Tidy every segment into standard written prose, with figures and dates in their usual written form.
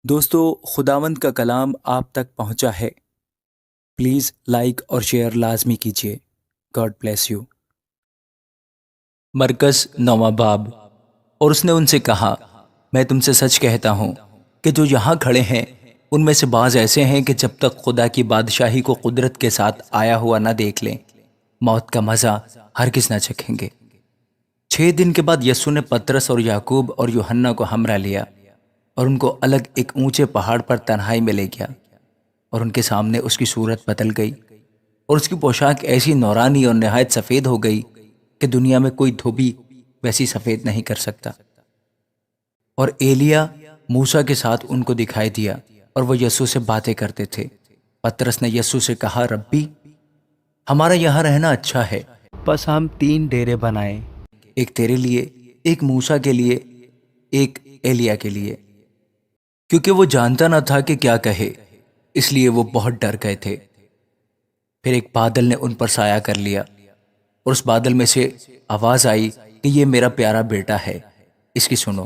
دوستو، خداوند کا کلام آپ تک پہنچا ہے۔ پلیز لائک اور شیئر لازمی کیجیے۔ God bless you. مرکز 9واں باب۔ اور اس نے ان سے کہا، میں تم سے سچ کہتا ہوں کہ جو یہاں کھڑے ہیں ان میں سے بعض ایسے ہیں کہ جب تک خدا کی بادشاہی کو قدرت کے ساتھ آیا ہوا نہ دیکھ لیں، موت کا مزہ ہرگز نہ چکھیں گے۔ 6 دن کے بعد یسوع نے پترس اور یعقوب اور یوحنا کو ہمراہ لیا اور ان کو الگ ایک اونچے پہاڑ پر تنہائی میں لے گیا، اور ان کے سامنے اس کی صورت بدل گئی، اور اس کی پوشاک ایسی نورانی اور نہایت سفید ہو گئی کہ دنیا میں کوئی دھوبی ویسی سفید نہیں کر سکتا۔ اور ایلیا موسیٰ کے ساتھ ان کو دکھائی دیا، اور وہ یسوع سے باتیں کرتے تھے۔ پترس نے یسوع سے کہا، ربی، ہمارا یہاں رہنا اچھا ہے، بس ہم 3 ڈیرے بنائیں، ایک تیرے لیے، ایک موسیٰ کے لیے، ایک ایلیا کے لیے۔ کیونکہ وہ جانتا نہ تھا کہ کیا کہے، اس لیے وہ بہت ڈر گئے تھے۔ پھر ایک بادل نے ان پر سایہ کر لیا، اور اس بادل میں سے آواز آئی کہ یہ میرا پیارا بیٹا ہے، اس کی سنو۔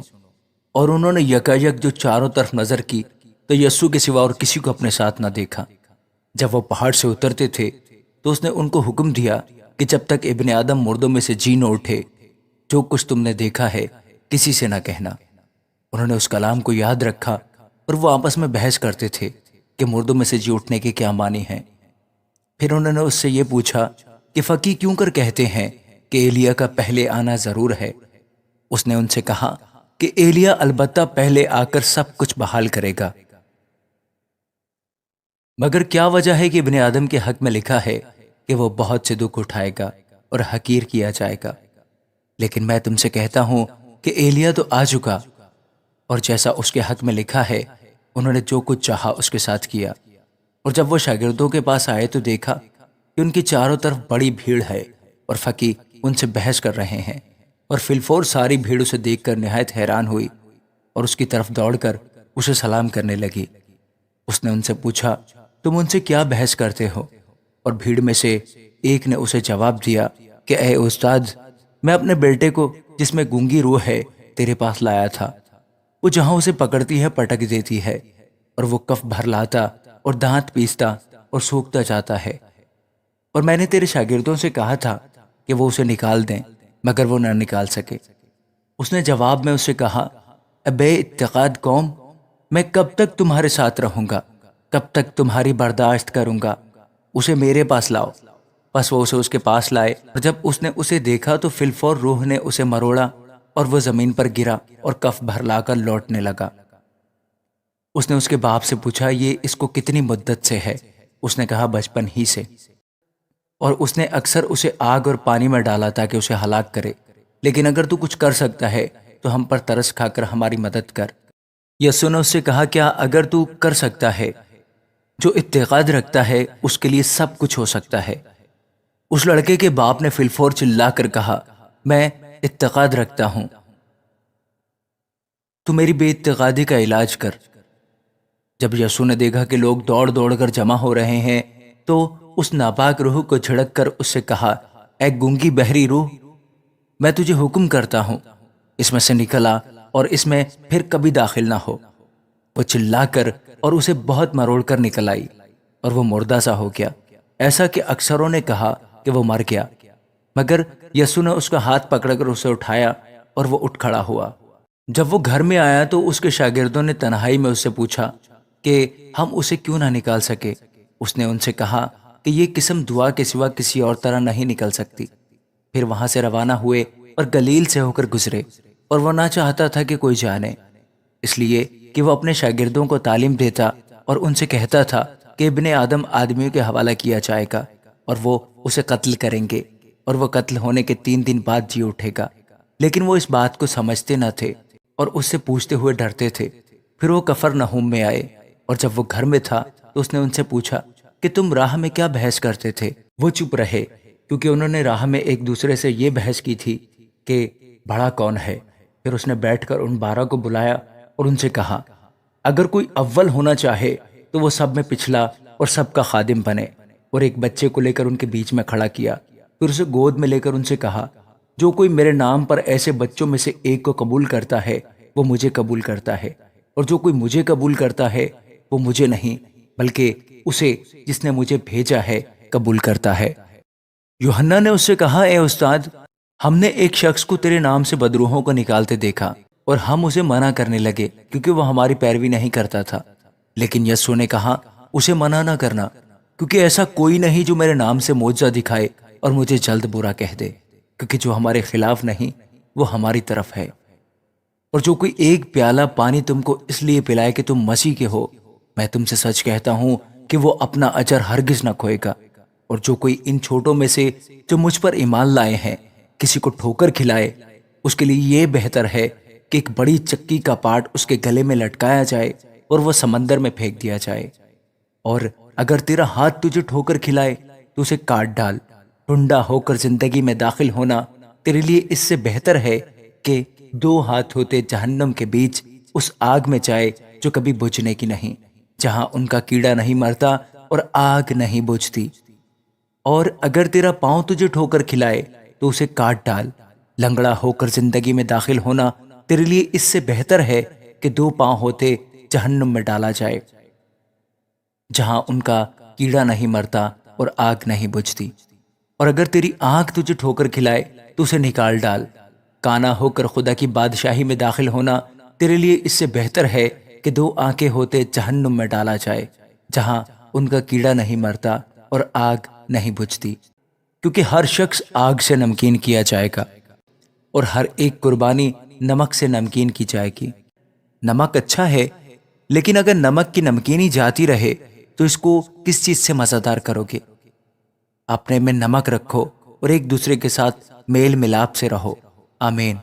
اور انہوں نے یکایک جو چاروں طرف نظر کی تو یسوع کے سوا اور کسی کو اپنے ساتھ نہ دیکھا۔ جب وہ پہاڑ سے اترتے تھے تو اس نے ان کو حکم دیا کہ جب تک ابن آدم مردوں میں سے جی نہ اٹھے، جو کچھ تم نے دیکھا ہے کسی سے نہ کہنا۔ انہوں نے اس کلام کو یاد رکھا، اور وہ آپس میں بحث کرتے تھے کہ مردوں میں سے جی اٹھنے کے کیا معنی ہیں۔ پھر انہوں نے اس سے یہ پوچھا کہ فقیہ کیوں کر کہتے ہیں کہ ایلیا کا پہلے آنا ضرور ہے؟ اس نے ان سے کہا کہ ایلیا البتہ پہلے آ کر سب کچھ بحال کرے گا۔ مگر کیا وجہ ہے کہ ابن آدم کے حق میں لکھا ہے کہ وہ بہت سے دکھ اٹھائے گا اور حقیر کیا جائے گا؟ لیکن میں تم سے کہتا ہوں کہ ایلیا تو آ چکا، اور جیسا اس کے حق میں لکھا ہے انہوں نے جو کچھ چاہا اس کے ساتھ کیا۔ اور جب وہ شاگردوں کے پاس آئے تو دیکھا کہ ان کی چاروں طرف بڑی بھیڑ ہے، اور فقیہ ان سے بحث کر رہے ہیں۔ اور فی الفور ساری بھیڑ اسے دیکھ کر نہایت حیران ہوئی، اور اس کی طرف دوڑ کر اسے سلام کرنے لگی۔ اس نے ان سے پوچھا، تم ان سے کیا بحث کرتے ہو؟ اور بھیڑ میں سے ایک نے اسے جواب دیا کہ اے استاد، میں اپنے بیٹے کو جس میں گونگی روح ہے تیرے پاس لایا تھا۔ وہ جہاں اسے پکڑتی ہے پٹک دیتی ہے، اور وہ کف بھر لاتا اور دانت پیستا اور سوکھتا جاتا ہے۔ اور میں نے تیرے شاگردوں سے کہا تھا کہ وہ اسے نکال دیں، مگر وہ نہ نکال سکے۔ اس نے جواب میں اس سے کہا، اے بے اعتقاد قوم، میں کب تک تمہارے ساتھ رہوں گا؟ کب تک تمہاری برداشت کروں گا؟ اسے میرے پاس لاؤ۔ پس وہ اسے اس کے پاس لائے، اور جب اس نے اسے دیکھا تو فی الفور روح نے اسے مروڑا، اور وہ زمین پر گرا اور کف بھر لا کر لوٹنے لگا۔ اس نے اس کے باپ سے پوچھا، یہ اس کو کتنی مدت سے ہے؟ اس نے کہا، بچپن ہی سے۔ اور اس نے اکثر اسے آگ اور پانی میں ڈالا تاکہ اسے ہلاک کرے، لیکن اگر تو کچھ کر سکتا ہے تو ہم پر ترس کھا کر ہماری مدد کر۔ یسوع نے اس سے کہا، کیا اگر تو کر سکتا ہے؟ جو اعتقاد رکھتا ہے اس کے لیے سب کچھ ہو سکتا ہے۔ اس لڑکے کے باپ نے فی الفور چلا کر کہا، میں اعتقاد رکھتا ہوں، تو میری بے اعتقادی کا علاج کر۔ جب یسوع نے دیکھا کہ لوگ دوڑ دوڑ کر جمع ہو رہے ہیں تو اس ناپاک روح کو جھڑک کر اس سے کہا، اے گونگی بہری روح، میں تجھے حکم کرتا ہوں، اس میں سے نکل آ اور اس میں پھر کبھی داخل نہ ہو۔ وہ چلا کر اور اسے بہت مروڑ کر نکل آئی، اور وہ مردہ سا ہو گیا، ایسا کہ اکثروں نے کہا کہ وہ مر گیا۔ مگر یسوع نے اس کا ہاتھ پکڑ کر اسے اٹھایا، اور وہ اٹھ کھڑا ہوا۔ جب وہ گھر میں آیا تو اس کے شاگردوں نے تنہائی میں اس سے پوچھا کہ ہم اسے کیوں نہ نکال سکے۔ اس نے ان سے کہا کہ یہ قسم دعا کے سوا کسی اور طرح نہیں نکل سکتی۔ پھر وہاں سے روانہ ہوئے اور گلیل سے ہو کر گزرے، اور وہ نہ چاہتا تھا کہ کوئی جانے، اس لیے کہ وہ اپنے شاگردوں کو تعلیم دیتا اور ان سے کہتا تھا کہ ابن آدم آدمیوں کے حوالہ کیا جائے گا، اور وہ اسے قتل کریں گے، اور وہ قتل ہونے کے 3 دن بعد جی اٹھے گا۔ لیکن وہ اس بات کو سمجھتے نہ تھے اور اس سے پوچھتے ہوئے ڈرتے تھے۔ پھر وہ کفرنہوم میں آئے، اور جب وہ گھر میں تھا تو اس نے ان سے پوچھا کہ تم راہ میں کیا بحث کرتے تھے؟ وہ چپ رہے، کیونکہ انہوں نے راہ میں ایک دوسرے سے یہ بحث کی تھی کہ بڑا کون ہے۔ پھر اس نے بیٹھ کر ان 12 کو بلایا اور ان سے کہا، اگر کوئی اول ہونا چاہے تو وہ سب میں پچھلا اور سب کا خادم بنے۔ اور ایک بچے کو لے کر ان کے بیچ میں کھڑا کیا، پھر اسے گود میں لے کر ان سے کہا، جو کوئی میرے نام پر ایسے بچوں میں سے ایک کو قبول کرتا ہے وہ مجھے قبول کرتا ہے، اور جو کوئی مجھے قبول کرتا ہے وہ مجھے نہیں بلکہ اسے جس نے مجھے بھیجا ہے قبول کرتا ہے۔ یوحنا نے اس سے کہا، اے استاد، ہم نے ایک شخص کو تیرے نام سے بدروحوں کو نکالتے دیکھا اور ہم اسے منع کرنے لگے کیونکہ وہ ہماری پیروی نہیں کرتا تھا۔ لیکن یسوع نے کہا، اسے منع نہ کرنا، کیونکہ ایسا کوئی نہیں جو میرے نام سے معجزہ دکھائے اور مجھے جلد برا کہہ دے، کیونکہ جو ہمارے خلاف نہیں وہ ہماری طرف ہے۔ اور جو کوئی ایک پیالہ پانی تم کو اس لیے پلائے کہ تم مسیح کے ہو، میں تم سے سچ کہتا ہوں کہ وہ اپنا اجر ہرگز نہ کھوئے گا۔ اور جو کوئی ان چھوٹوں میں سے جو مجھ پر ایمان لائے ہیں کسی کو ٹھوکر کھلائے، اس کے لیے یہ بہتر ہے کہ ایک بڑی چکی کا پاٹ اس کے گلے میں لٹکایا جائے اور وہ سمندر میں پھینک دیا جائے۔ اور اگر تیرا ہاتھ تجھے ٹھوکر کھلائے تو اسے کاٹ ڈال۔ ٹھنڈا ہو کر زندگی میں داخل ہونا تیرے لیے اس سے بہتر ہے کہ دو ہاتھ ہوتے جہنم کے بیچ اس آگ میں جائے جو کبھی بجھنے کی نہیں، جہاں ان کا کیڑا نہیں مرتا اور آگ نہیں بجھتی۔ اور اگر تیرا پاؤں تجھے ٹھوکر کھلائے تو اسے کاٹ ڈال۔ لنگڑا ہو کر زندگی میں داخل ہونا تیرے لیے اس سے بہتر ہے کہ دو پاؤں ہوتے جہنم میں ڈالا جائے، جہاں ان کا کیڑا نہیں مرتا اور آگ نہیں بجھتی۔ اور اگر تیری آنکھ تجھے ٹھوکر کھلائے تو اسے نکال ڈال۔ کانا ہو کر خدا کی بادشاہی میں داخل ہونا تیرے لیے اس سے بہتر ہے کہ دو آنکھیں ہوتے جہنم میں ڈالا جائے، جہاں ان کا کیڑا نہیں مرتا اور آگ نہیں بجھتی۔ کیونکہ ہر شخص آگ سے نمکین کیا جائے گا اور ہر ایک قربانی نمک سے نمکین کی جائے گی۔ نمک اچھا ہے، لیکن اگر نمک کی نمکینی جاتی رہے تو اس کو کس چیز سے مزیدار کرو گے؟ اپنے میں نمک رکھو اور ایک دوسرے کے ساتھ میل ملاپ سے رہو۔ آمین۔